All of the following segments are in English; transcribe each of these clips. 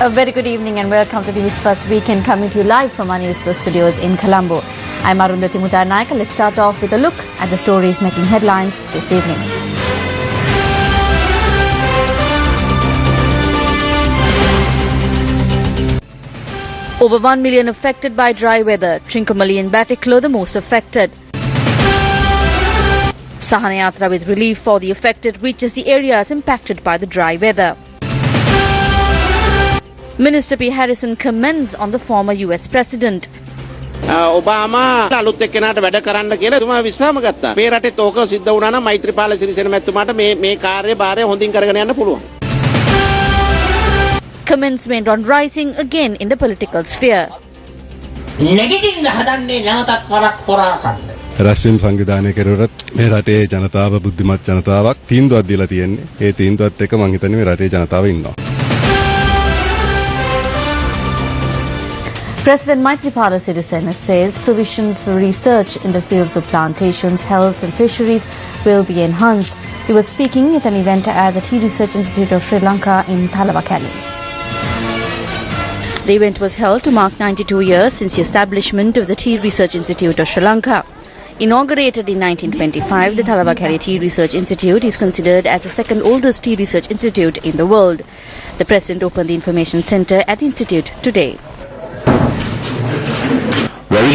A very good evening and welcome to the Newsfirst Weekend, coming to you live from our Newsfirst studios in Colombo. I'm Arundhati Mudanayaka. Let's start off with a look at the stories making headlines this evening. Over 1 million affected by dry weather. Trincomalee and Batticaloa the most affected. Sahanayatra with relief for the affected reaches the areas impacted by the dry weather. Minister P. Harrison comments on the former US president. Obama අලුත් එක්කෙනාට වැඩ කරන්න කියලා එතුමා විශ්‍රාම ගත්තා. මේ රටේ තෝක සිද්ධ වුණා නම් මෛත්‍රීපාල සිරිසේන මැතිතුමාට මේ කාර්ය භාරය හොඳින් කරගෙන යන්න පුළුවන්. Comments made on rising again in the political sphere. නැගිටින්න හදන්නේ නැවතත් වරක් හොරා ගන්න. राष्ट्रीय संविधानයේ කෙරුවොත් මේ රටේ ජනතාව බුද්ධිමත් ජනතාවක් තීන්දුවක් දීලා තියෙන්නේ. ඒ තීන්දුවත් එක්ක මම හිතන්නේ මේ රටේ ජනතාව ඉන්නවා. President Maithripala Sirisena says provisions for research in the fields of plantations, health and fisheries will be enhanced. He was speaking at an event at the Tea Research Institute of Sri Lanka in Thalawakele. The event was held to mark 92 years since the establishment of the Tea Research Institute of Sri Lanka. Inaugurated in 1925, the Thalawakele Tea Research Institute is considered as the second oldest tea research institute in the world. The President opened the information center at the institute today. When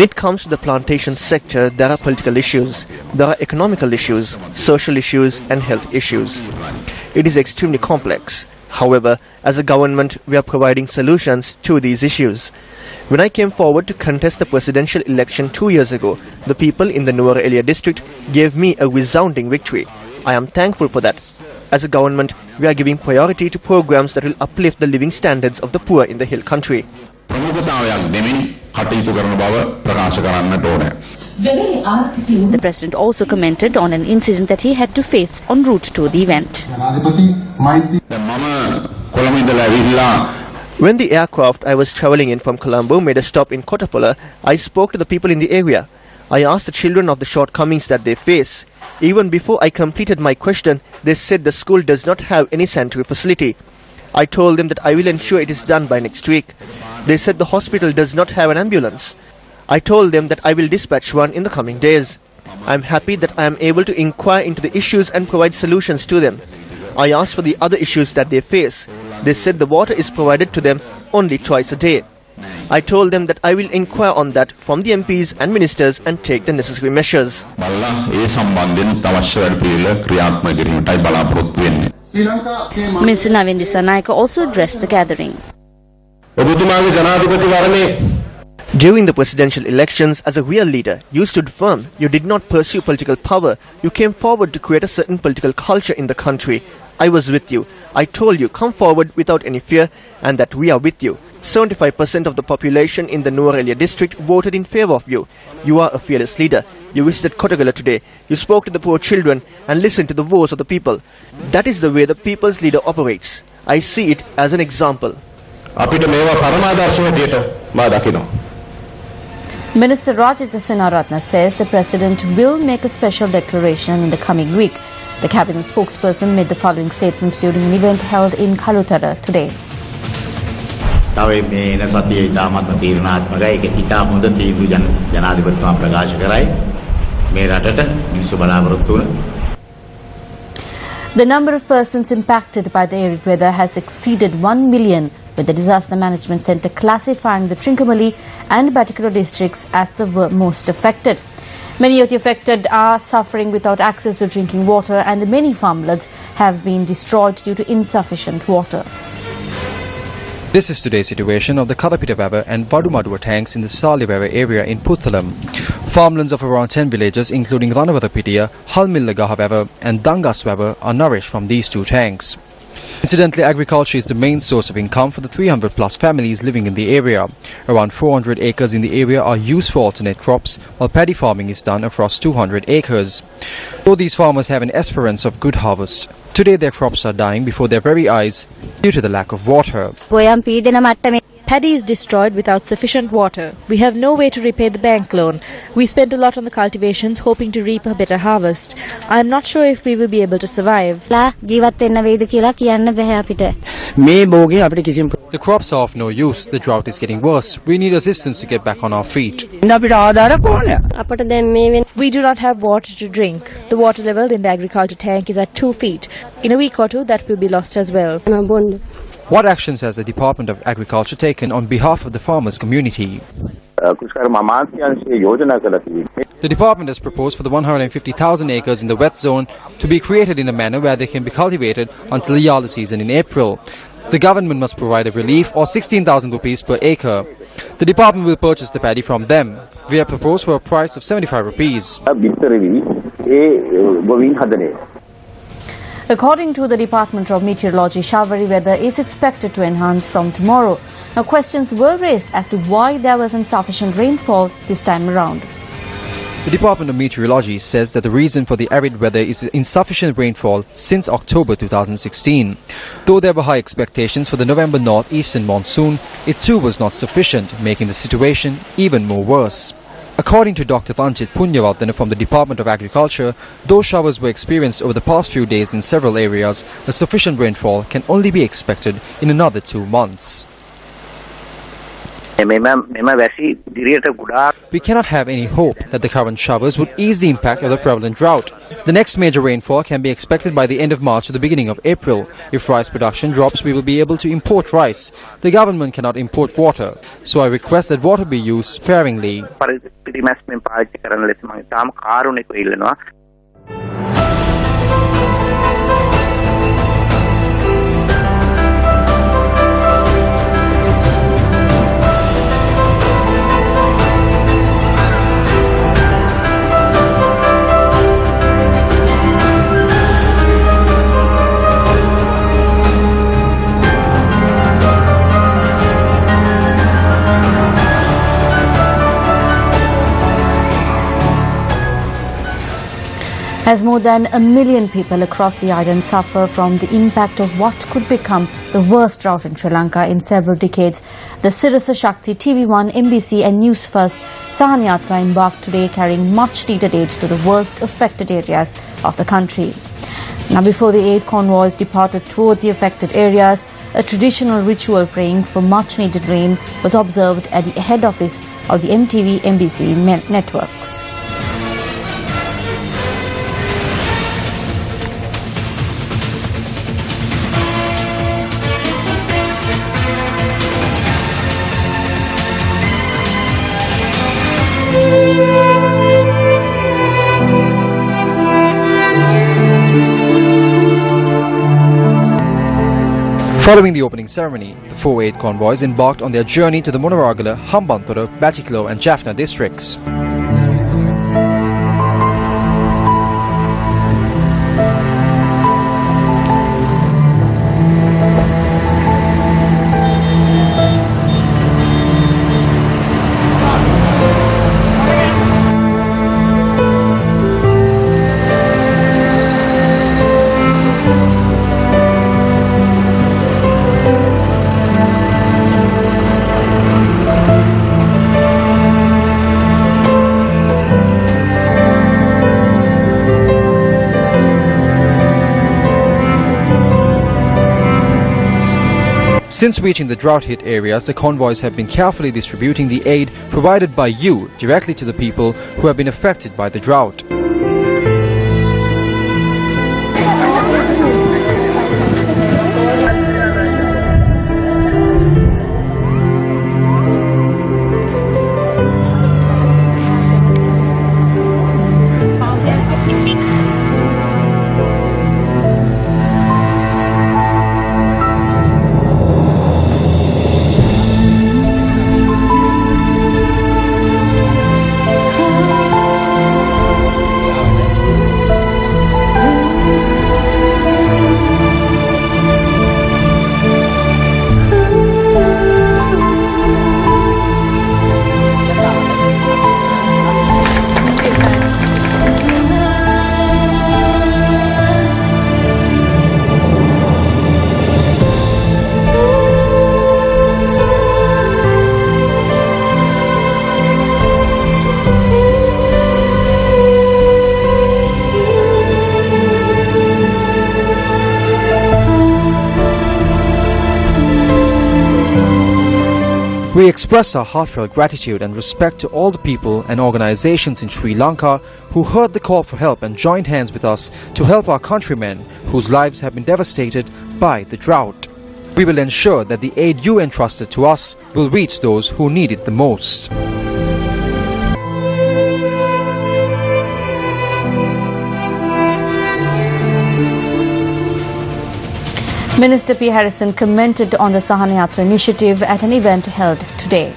it comes to the plantation sector, there are political issues, there are economical issues, social issues and health issues. It is extremely complex. However, as a government, we are providing solutions to these issues. When I came forward to contest the presidential election 2 years ago, the people in the Nuwara Eliya district gave me a resounding victory. I am thankful for that. As a government, we are giving priority to programs that will uplift the living standards of the poor in the hill country. The President also commented on an incident that he had to face en route to the event. When the aircraft I was travelling in from Colombo made a stop in Kottapulla, I spoke to the people in the area. I asked the children of the shortcomings that they face. Even before I completed my question, they said the school does not have any sanitary facility. I told them that I will ensure it is done by next week. They said the hospital does not have an ambulance. I told them that I will dispatch one in the coming days. I am happy that I am able to inquire into the issues and provide solutions to them. I asked for the other issues that they face. They said the water is provided to them only twice a day. I told them that I will inquire on that from the MPs and ministers and take the necessary measures. Minister Navin Dissanayake also addressed the gathering. During the presidential elections, as a real leader, you stood firm. You did not pursue political power. You came forward to create a certain political culture in the country. I was with you. I told you, come forward without any fear, and that we are with you. 75% of the population in the Nuwara Eliya district voted in favor of you. You are a fearless leader. You visited Kottagala today. You spoke to the poor children and listened to the voice of the people. That is the way the people's leader operates. I see it as an example. Minister Rajitha Sinaratna says the President will make a special declaration in the coming week. The cabinet spokesperson made the following statement during an event held in Kalutara today. The number of persons impacted by the arid weather has exceeded 1 million, with the Disaster Management Centre classifying the Trincomalee and Batticaloa districts as the most affected. Many of the affected are suffering without access to drinking water, and many farmlands have been destroyed due to insufficient water. This is today's situation of the Kalapitavava and Vadumaduwa tanks in the Salivava area in Puthalam. Farmlands of around 10 villages, including Ranavadapitiya, Halmillagahavawa and Dangaswava, are nourished from these two tanks. Incidentally, agriculture is the main source of income for the 300 plus families living in the area. Around 400 acres in the area are used for alternate crops, while paddy farming is done across 200 acres. Though these farmers have an esperance of good harvest, today their crops are dying before their very eyes due to the lack of water. Paddy is destroyed without sufficient water. We have no way to repay the bank loan. We spent a lot on the cultivations hoping to reap a better harvest. I am not sure if we will be able to survive. The crops are of no use. The drought is getting worse. We need assistance to get back on our feet. We do not have water to drink. The water level in the agriculture tank is at 2 feet. In a week or two, that will be lost as well. What actions has the Department of Agriculture taken on behalf of the farmers' community? The department has proposed for the 150,000 acres in the wet zone to be created in a manner where they can be cultivated until the yallah season in April. The government must provide a relief or 16,000 rupees per acre. The department will purchase the paddy from them. We have proposed for a price of 75 rupees. According to the Department of Meteorology, showery weather is expected to enhance from tomorrow. Now, questions were raised as to why there was insufficient rainfall this time around. The Department of Meteorology says that the reason for the arid weather is insufficient rainfall since October 2016. Though there were high expectations for the November northeastern monsoon, it too was not sufficient, making the situation even more worse. According to Dr. Tanchit Punyavardhana from the Department of Agriculture, though showers were experienced over the past few days in several areas, a sufficient rainfall can only be expected in another 2 months. We cannot have any hope that the current showers would ease the impact of the prevalent drought. The next major rainfall can be expected by the end of March or the beginning of April. If rice production drops, we will be able to import rice. The government cannot import water, so I request that water be used sparingly. As more than 1 million people across the island suffer from the impact of what could become the worst drought in Sri Lanka in several decades, the Sirasa Shakti, TV1, MBC and Newsfirst Sahanyatra embarked today carrying much needed aid to the worst affected areas of the country. Now, before the aid convoys departed towards the affected areas, a traditional ritual praying for much needed rain was observed at the head office of the MTV-MBC networks. Following the opening ceremony, the 4 aid convoys embarked on their journey to the Monavargala, Hambantota, Batticaloa and Jaffna districts. Since reaching the drought-hit areas, the convoys have been carefully distributing the aid provided by you directly to the people who have been affected by the drought. We express our heartfelt gratitude and respect to all the people and organizations in Sri Lanka who heard the call for help and joined hands with us to help our countrymen whose lives have been devastated by the drought. We will ensure that the aid you entrusted to us will reach those who need it the most. Minister P. Harrison commented on the Sahana Yatra initiative at an event held today.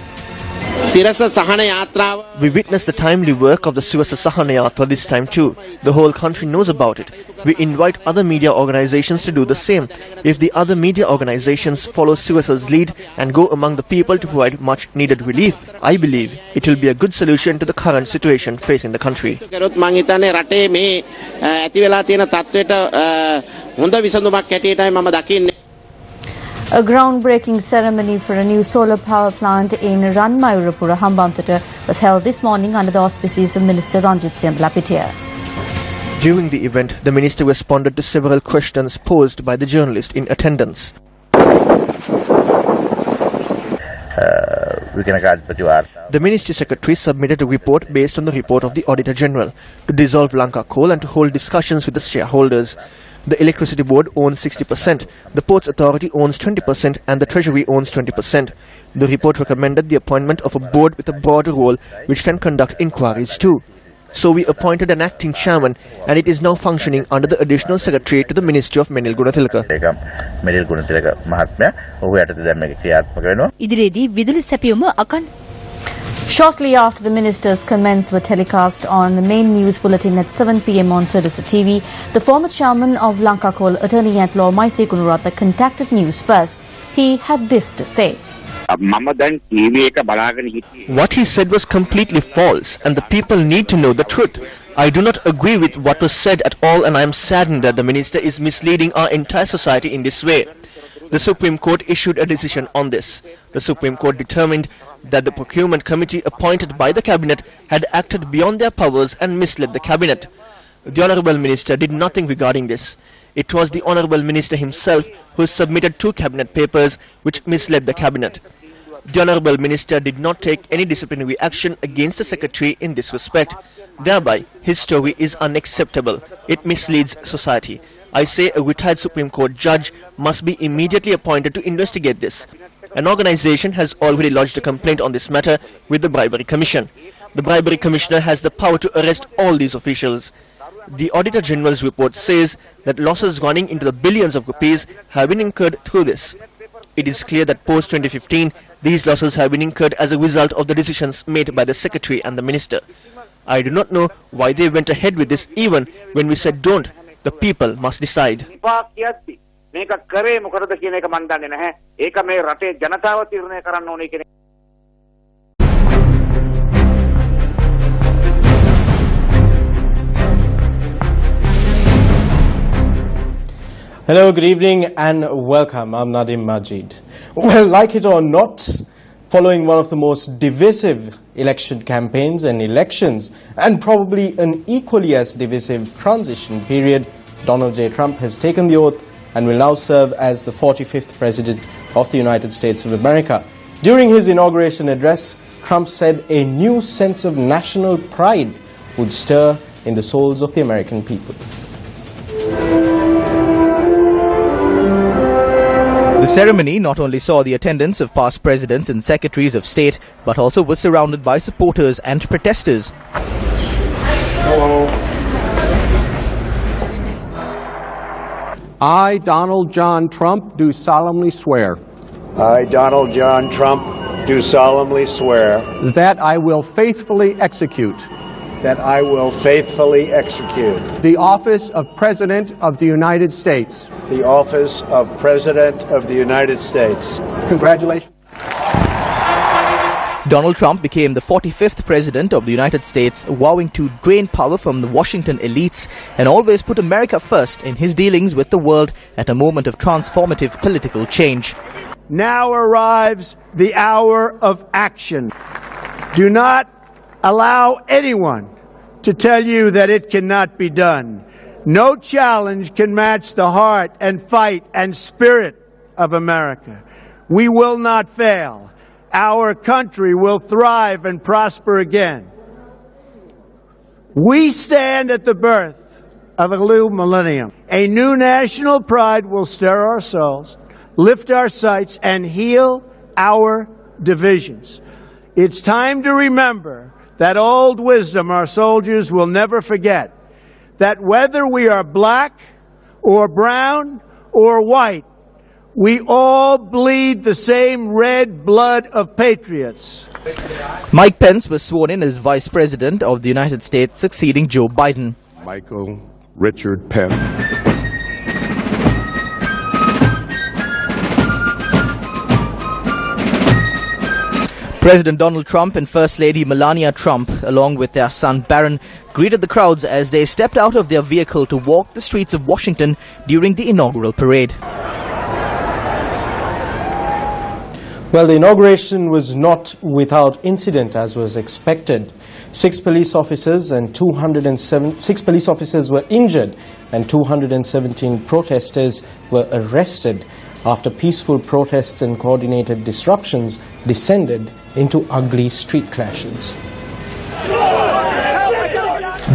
We witnessed the timely work of the Sivasa Sahana Yatra this time too. The whole country knows about it. We invite other media organizations to do the same. If the other media organizations follow Sivasa's lead and go among the people to provide much needed relief, I believe it will be a good solution to the current situation facing the country. A groundbreaking ceremony for a new solar power plant in Ranmayurapura, Hambantota was held this morning under the auspices of Minister Ranjit Lapitiya. During the event, the minister responded to several questions posed by the journalist in attendance. The Ministry Secretary submitted a report based on the report of the Auditor General to dissolve Lanka Coal and to hold discussions with the shareholders. The Electricity Board owns 60%, the Ports Authority owns 20% and the Treasury owns 20%. The report recommended the appointment of a board with a broader role which can conduct inquiries too. So we appointed an acting chairman and it is now functioning under the additional secretary to the Ministry of Menil Gunathilaka. Shortly after the minister's comments were telecast on the main news bulletin at 7 p.m. on Siddhasa TV, the former chairman of Lanka Coal, Attorney-at-Law Maitri Gunaratne, contacted Newsfirst. He had this to say. What he said was completely false and the people need to know the truth. I do not agree with what was said at all and I am saddened that the minister is misleading our entire society in this way. The Supreme Court issued a decision on this. The Supreme Court determined that the procurement committee appointed by the cabinet had acted beyond their powers and misled the cabinet. The Honourable Minister did nothing regarding this. It was the Honourable Minister himself who submitted 2 cabinet papers which misled the cabinet. The Honourable Minister did not take any disciplinary action against the Secretary in this respect. Thereby, his story is unacceptable. It misleads society. I say a retired Supreme Court judge must be immediately appointed to investigate this. An organisation has already lodged a complaint on this matter with the Bribery Commission. The Bribery Commissioner has the power to arrest all these officials. The Auditor General's report says that losses running into the billions of rupees have been incurred through this. It is clear that post-2015, these losses have been incurred as a result of the decisions made by the Secretary and the Minister. I do not know why they went ahead with this even when we said don't. The people must decide. Hello, good evening and welcome. I'm Nadim Majid. Well, like it or not, following one of the most divisive election campaigns and elections, and probably an equally as divisive transition period, Donald J. Trump has taken the oath and will now serve as the 45th President of the United States of America. During his inauguration address, Trump said a new sense of national pride would stir in the souls of the American people. The ceremony not only saw the attendance of past presidents and secretaries of state, but also was surrounded by supporters and protesters. Hello. I, Donald John Trump, do solemnly swear. I, Donald John Trump, do solemnly swear. That I will faithfully execute. That I will faithfully execute. The office of President of the United States. The office of President of the United States. Congratulations. Donald Trump became the 45th President of the United States, vowing to drain power from the Washington elites and always put America first in his dealings with the world at a moment of transformative political change. Now arrives the hour of action. Do not allow anyone to tell you that it cannot be done. No challenge can match the heart and fight and spirit of America. We will not fail. our country will thrive and prosper again. We stand at the birth of a new millennium. A new national pride will stir our souls, lift our sights, and heal our divisions. It's time to remember that old wisdom our soldiers will never forget, that whether we are black or brown or white, we all bleed the same red blood of patriots. Mike Pence was sworn in as Vice President of the United States, succeeding Joe Biden. Michael Richard Pence. President Donald Trump and First Lady Melania Trump, along with their son Barron, greeted the crowds as they stepped out of their vehicle to walk the streets of Washington during the inaugural parade. Well, the inauguration was not without incident, as was expected. 6 police officers were injured and 217 protesters were arrested after peaceful protests and coordinated disruptions descended into ugly street clashes.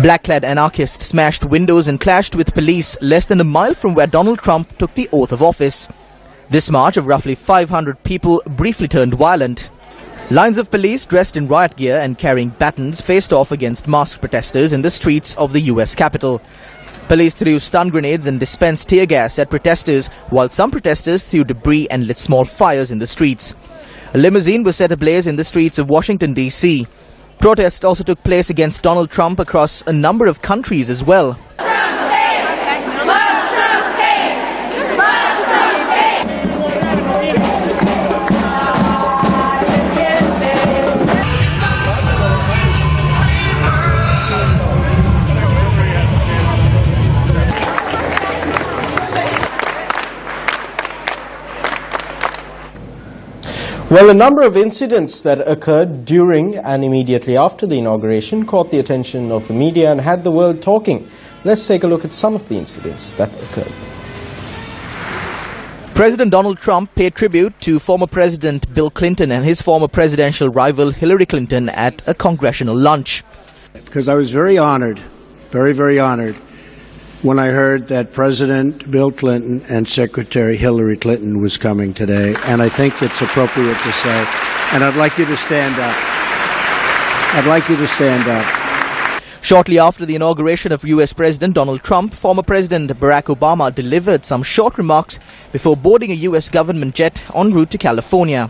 Black-clad anarchists smashed windows and clashed with police less than a mile from where Donald Trump took the oath of office. This march of roughly 500 people briefly turned violent. Lines of police dressed in riot gear and carrying batons faced off against masked protesters in the streets of the US Capitol. Police threw stun grenades and dispensed tear gas at protesters, while some protesters threw debris and lit small fires in the streets. A limousine was set ablaze in the streets of Washington, D.C. Protests also took place against Donald Trump across a number of countries as well. Well, a number of incidents that occurred during and immediately after the inauguration caught the attention of the media and had the world talking. Let's take a look at some of the incidents that occurred. President Donald Trump paid tribute to former President Bill Clinton and his former presidential rival Hillary Clinton at a congressional lunch. Because I was very honored, very, very honored, when I heard that President Bill Clinton and Secretary Hillary Clinton was coming today, and I think it's appropriate to say, and I'd like you to stand up. I'd like you to stand up. Shortly after the inauguration of US President Donald Trump, former President Barack Obama delivered some short remarks before boarding a US government jet en route to California.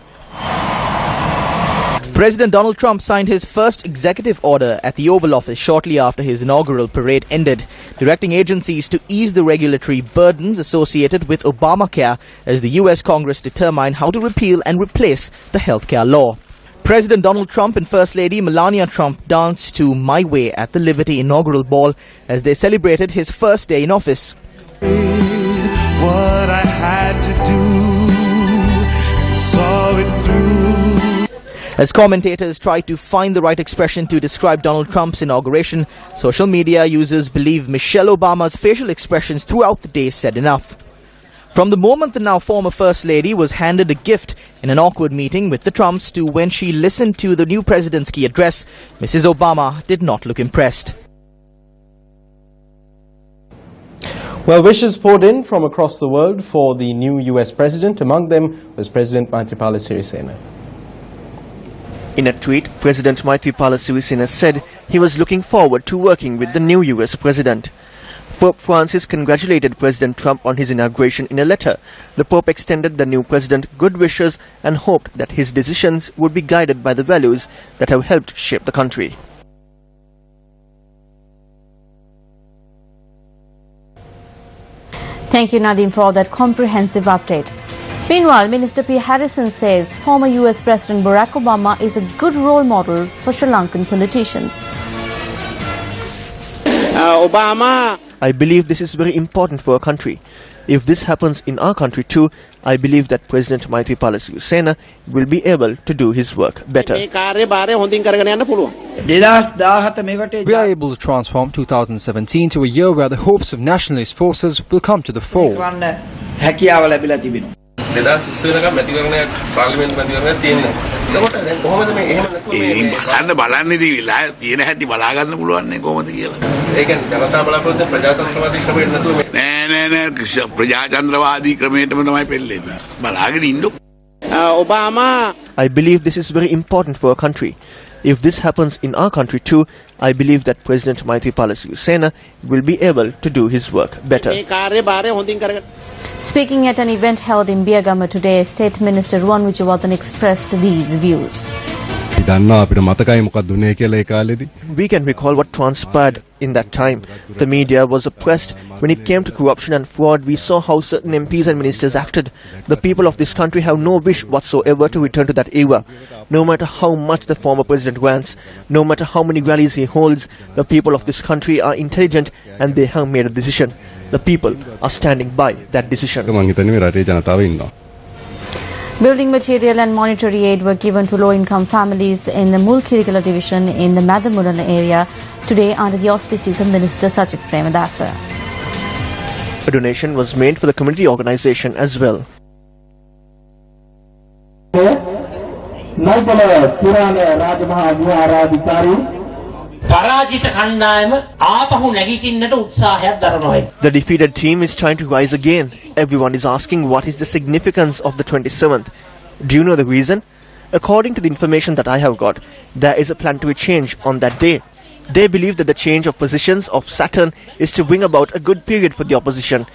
President Donald Trump signed his first executive order at the Oval Office shortly after his inaugural parade ended, directing agencies to ease the regulatory burdens associated with Obamacare as the US Congress determined how to repeal and replace the healthcare law. President Donald Trump and First Lady Melania Trump danced to My Way at the Liberty inaugural ball as they celebrated his first day in office. What I had to do, saw it through. As commentators tried to find the right expression to describe Donald Trump's inauguration, social media users believe Michelle Obama's facial expressions throughout the day said enough. From the moment the now former First Lady was handed a gift in an awkward meeting with the Trumps to when she listened to the new president's key address, Mrs. Obama did not look impressed. Well, wishes poured in from across the world for the new US president. Among them was President Maithripala Sirisena. In a tweet, President Maithripala Sirisena said he was looking forward to working with the new US president. Pope Francis congratulated President Trump on his inauguration in a letter. The Pope extended the new president good wishes and hoped that his decisions would be guided by the values that have helped shape the country. Thank you, Nadeem, for that comprehensive update. Meanwhile, Minister P. Harrison says former US President Barack Obama is a good role model for Sri Lankan politicians. I believe this is very important for our country. If this happens in our country too, I believe that President Maithripala Sirisena will be able to do his work better. We are able to transform 2017 to a year where the hopes of nationalist forces will come to the fore. තියෙන හැටි බලා ගන්න පුළුවන් නේ කොහොමද කියලා. නෑ ප්‍රජාතන්ත්‍රවාදී ක්‍රමයටම තමයි පෙළෙන්නේ. බලාගෙන ඉන්නකො. I believe this is very important for our country. If this happens in our country too, I believe that President Maithripala Sirisena will be able to do his work better. Speaking at an event held in Biagama today, State Minister Ruwan Wijewardene expressed these views. We can recall what transpired in that time. The media was oppressed. When it came to corruption and fraud, we saw how certain MPs and ministers acted. The people of this country have no wish whatsoever to return to that era. No matter how much the former president rants, no matter how many rallies he holds, the people of this country are intelligent and they have made a decision. The people are standing by that decision. Building material and monetary aid were given to low-income families in the Mulkirikala division in the Madamurana area today under the auspices of Minister Sajith Premadasa. A donation was made for the community organization as well. The defeated team is trying to rise again. Everyone is asking what is the significance of the 27th. Do you know the reason? According to the information that I have got, there is a planetary change on that day. They believe that the change of positions of Saturn is to bring about a good period for the opposition.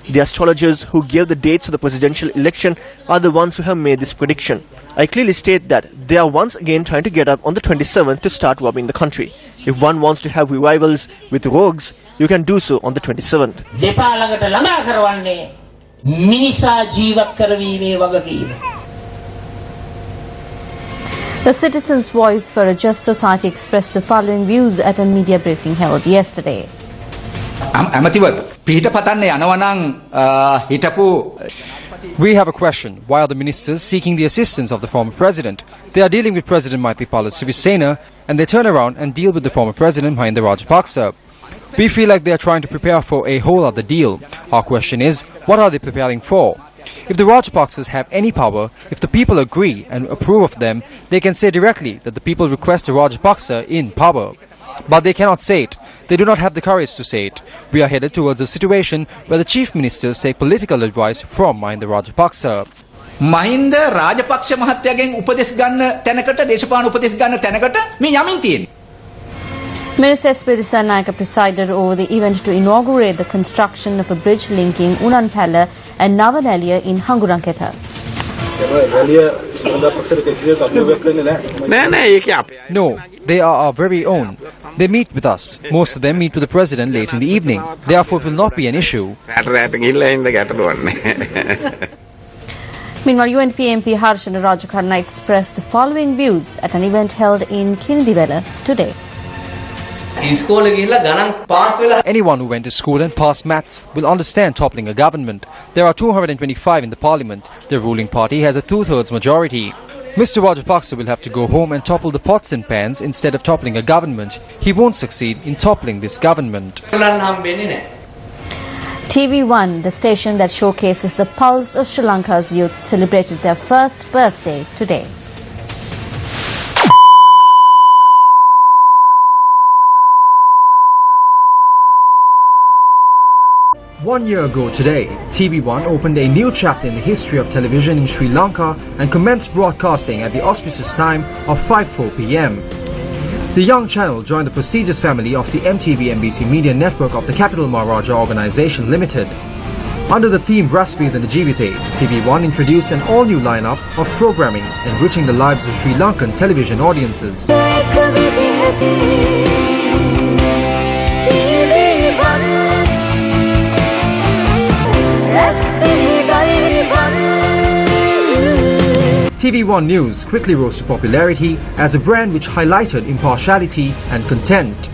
The astrologers who gave the dates for the presidential election are the ones who have made this prediction. I clearly state that they are once again trying to get up on the 27th to start robbing the country. If one wants to have revivals with rogues, you can do so on the 27th. The Citizens' Voice for a Just Society expressed the following views at a media briefing held yesterday. We have a question. Why are the ministers seeking the assistance of the former president? They are dealing with President Maithripala Sirisena and they turn around and deal with the former president Mahinda Rajapaksa. We feel like they are trying to prepare for a whole other deal. Our question is, what are they preparing for? If the Rajapaksas have any power, if the people agree and approve of them, they can say directly that the people request a Rajapaksa in power. But they cannot say it. They do not have the courage to say it. We are headed towards a situation where the chief ministers take political advice from Mahinda Rajapaksa. Mahinda Rajapaksa මහත්තයාගෙන් උපදෙස් ගන්න තැනකට දේශපාලන උපදෙස් ගන්න තැනකට මේ යමින් තියෙන්නේ. Minister S. P. Dissanayake presided over the event to inaugurate the construction of a bridge linking Unanpala and Navanaliya in Hanguranketha. No, they are our very own. They meet with us. Most of them meet with the president late in the evening. Therefore, it will not be an issue. Meanwhile, UNP MP Harshana Rajakarna expressed the following views at an event held in Kinidivela today. Anyone who went to school and passed maths will understand toppling a government. There are 225 in the parliament. The ruling party has a 2/3 majority. Mr. Rajapaksa will have to go home and topple the pots and pans instead of toppling a government. He won't succeed in toppling this government. TV1, the station that showcases the pulse of Sri Lanka's youth, celebrated their first birthday today. One year ago today, TV1 opened a new chapter in the history of television in Sri Lanka and commenced broadcasting at the auspicious time of 5:04 p.m. The young channel joined the prestigious family of the MTV-NBC media network of the Capital Maharaja Organisation Limited. Under the theme Raspir the Najivite, TV1 introduced an all-new lineup of programming enriching the lives of Sri Lankan television audiences. TV1 News quickly rose to popularity as a brand which highlighted impartiality and content.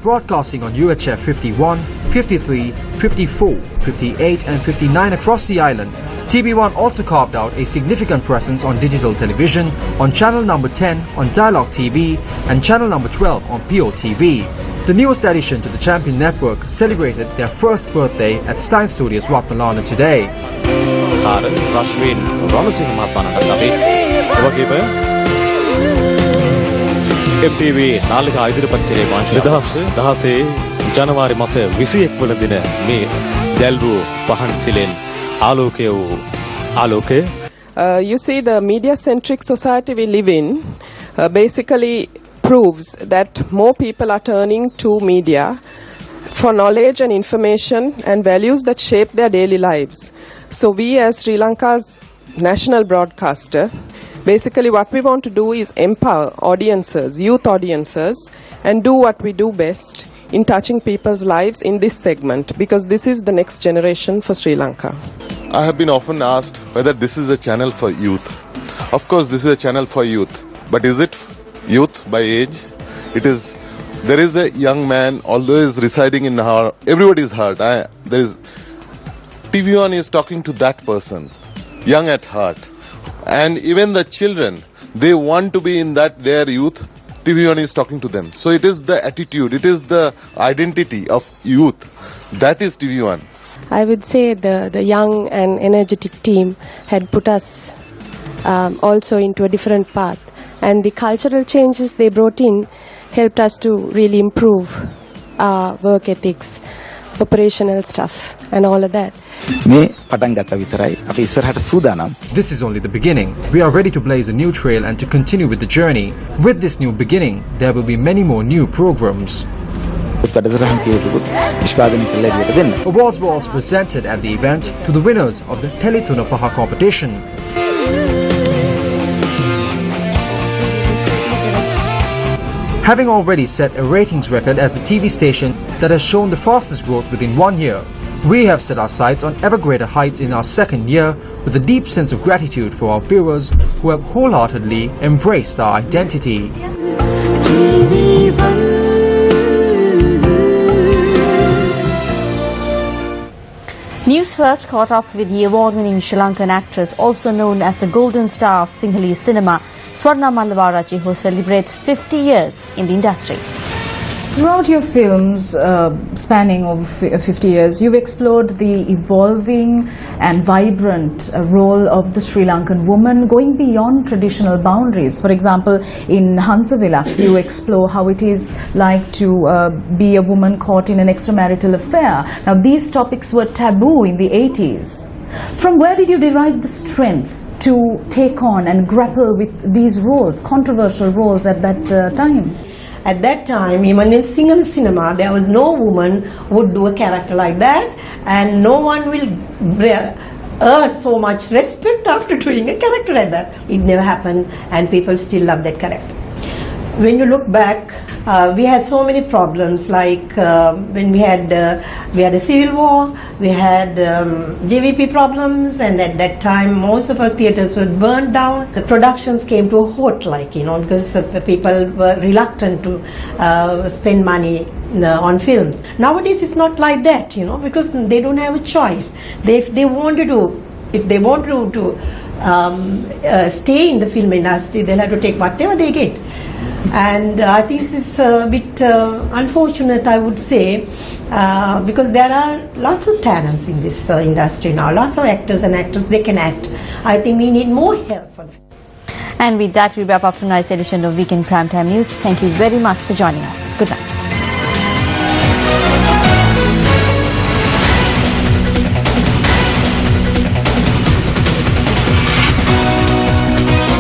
Broadcasting on UHF 51, 53, 54, 58 and 59 across the island, TV1 also carved out a significant presence on digital television, on channel number 10 on Dialogue TV and channel number 12 on POTV. The newest addition to the Champion Network celebrated their first birthday at Stein Studios, Ratmalana today. MTV නාලිකා ඉදිරිපත් කිරීම 2016 ජනවාරි මාස 21 වන දින මේ දැල්වූ පහන් සිලෙන් ආලෝකය වූ ආලෝකය. You see, the media-centric society we live in basically proves that more people are turning to media for knowledge and information and values that shape their daily lives. So we, as Sri Lanka's national broadcaster, basically what we want to do is empower audiences, youth audiences, and do what we do best in touching people's lives in this segment, because this is the next generation for Sri Lanka. I have been often asked whether this is a channel for youth. Of course, this is a channel for youth, but is it youth by age? It is. There is a young man always residing in our everybody's heart. TV1 is talking to that person, young at heart, and even the children, they want to be in that their youth. TV1 is talking to them. So it is the attitude, it is the identity of youth. That is TV1. I would say the young and energetic team had put us also into a different path, and the cultural changes they brought in helped us to really improve our work ethics, operational stuff, and all of that. This is only the beginning. We are ready to blaze a new trail and to continue with the journey. With this new beginning, there will be many more new programs. Awards were also presented at the event to the winners of the Telethuna Paha competition. Having already set a ratings record as the TV station that has shown the fastest growth within 1 year, we have set our sights on ever greater heights in our second year with a deep sense of gratitude for our viewers who have wholeheartedly embraced our identity. Newsfirst caught up with the award-winning Sri Lankan actress, also known as the Golden Star of Sinhalese cinema, Swarna Mallavaraji, who celebrates 50 years in the industry. Throughout your films, spanning over 50 years, you've explored the evolving and vibrant role of the Sri Lankan woman, going beyond traditional boundaries. For example, in Hansavilla, you explore how it is like to be a woman caught in an extramarital affair. Now, these topics were taboo in the 80s. From where did you derive the strength to take on and grapple with these roles, controversial roles at that time? At that time, even in Sinhala cinema, there was no woman who would do a character like that, and no one will earn so much respect after doing a character like that. It never happened, and people still love that character. When you look back, we had so many problems, like when we had a civil war, we had JVP problems, and at that time most of our theatres were burned down. The productions came to a halt, because people were reluctant to spend money on films. Nowadays it's not like that, because they don't have a choice. If they want to stay in the film industry, they'll have to take whatever they get. And I think this is a bit unfortunate, I would say, because there are lots of talents in this industry now, lots of actors and actresses, they can act. I think we need more help for them. And with that, we wrap up tonight's edition of Weekend Primetime News. Thank you very much for joining us. Good night.